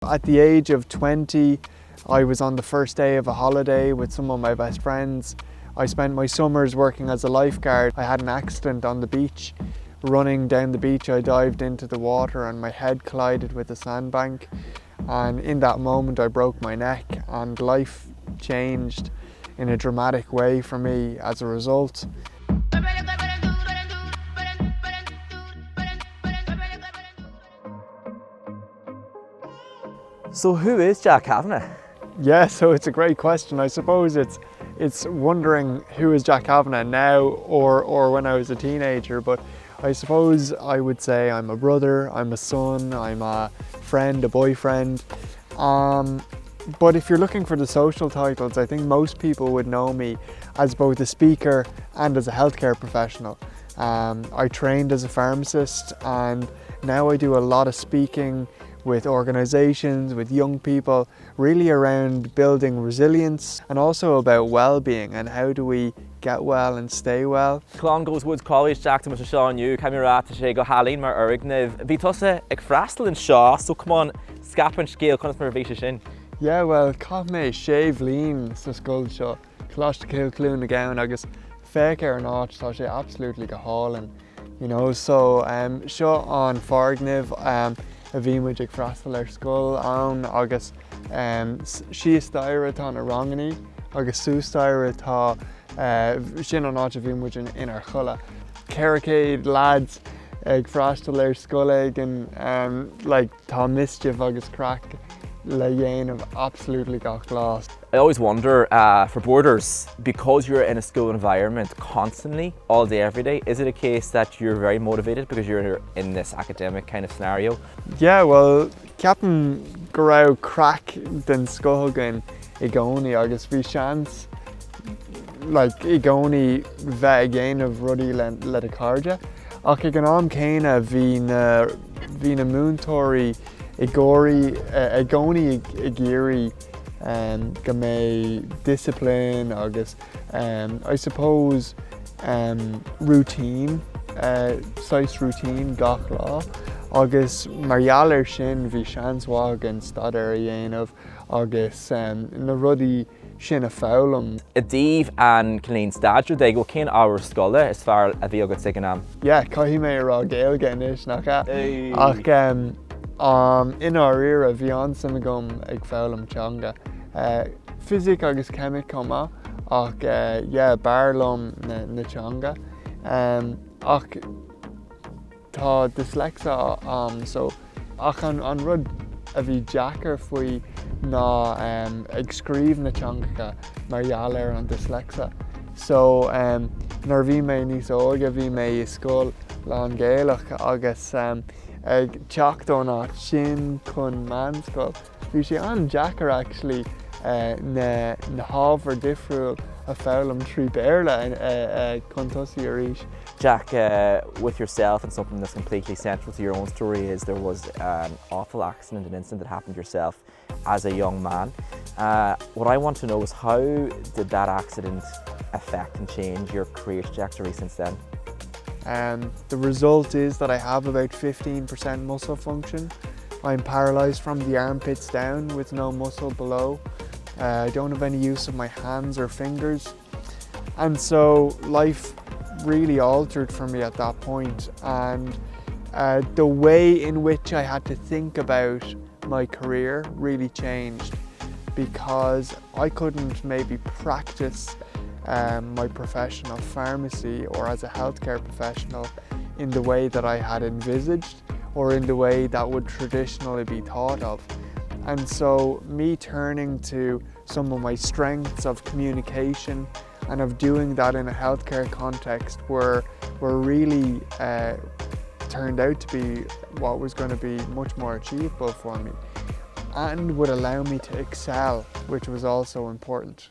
At the age of 20, I was on the first day of a holiday with some of my best friends. I spent my summers working as a lifeguard. I had an accident on the beach. Running down the beach, I dived into the water and my head collided with a sandbank. And in that moment, I broke my neck, and life changed in a dramatic way for me as a result. So who is Jack Kavanagh? Yeah, so it's a great question. I suppose it's wondering who is Jack Kavanagh now or when I was a teenager, but I suppose I would say I'm a brother, I'm a son, I'm a friend, a boyfriend. But if you're looking for the social titles, I think most people would know me as both a speaker and as a healthcare professional. I trained as a pharmacist, and now I do a lot of speaking with organisations, with young people, really around building resilience and also about well-being and how do we get well and stay well. Clon goes Woods College, Jack to Micheál you, Camera to Shego Halin, Mar Urignev, Vitosa, Ekfrastel and Shaw, so come on, Scap and Scale, Conas Mar Vishin. Yeah, well, Cosme, Shave Lean, so Skull Shaw, Clash to Kill Clune again, I guess, fake or not, so she absolutely got hauling, you know, so, Shaw on Fargniv, a bhí muid ag freastal ar scoil ann agus síos daire tá na ranganí agus sús daire tá sin an áit a bhí muid in ar chola. Carricade lads ag freastal ar scoil and like tá mischief agus crack le dhéanamh absolutely gach glas. I always wonder, for boarders, because you're in a school environment constantly, all day, every day, is it a case that you're very motivated because you're in this academic kind of scenario? Yeah, well, Captain go raibh crack den scoilgan I gcónaí agus bhí seans like I gcónaí bheith ag déanamh rudaí le a cairde. Ach ag an am céine bhí na múntóirí I gcónaí ag géirí go mé discipline agus I suppose routine, size routine gach lá agus Micheál ar sin bhí seansmhaig an stadar a dhéanamh agus na rudaí sin a fálam. A díomh an clean stature, they go cén áwer scoile as far a bhí agad signam. Yeah, caithí mé rá gaeilge inis nach ach in our era bhí ansam gom ag fálam teanga. Physic agus chemic comma ach barlum na teanga. Ach tá dyslexia so ach an rud a bhí Jackar faoi ná ag scríomh na teangacha Micheál ar an dyslexia. So nar bhí mé níos óige bhí mé I scoil lá an Gaelach agus ag teachtó ná sin chun manscoil. Bhí sé an Jackar actually na hábhar difriúil a fálam trí béarla chun tosaí arís. Jack, with yourself and something that's completely central to your own story is there was an awful accident, an incident that happened to yourself as a young man. What I want to know is how did that accident affect and change your career trajectory since then? The result is that I have about 15% muscle function. I'm paralysed from the armpits down with no muscle below. I don't have any use of my hands or fingers. And so life really altered for me at that point, and the way in which I had to think about my career really changed because I couldn't maybe practice my profession of pharmacy or as a healthcare professional in the way that I had envisaged or in the way that would traditionally be thought of. And so me turning to some of my strengths of communication and of doing that in a healthcare context were really turned out to be what was going to be much more achievable for me and would allow me to excel, which was also important.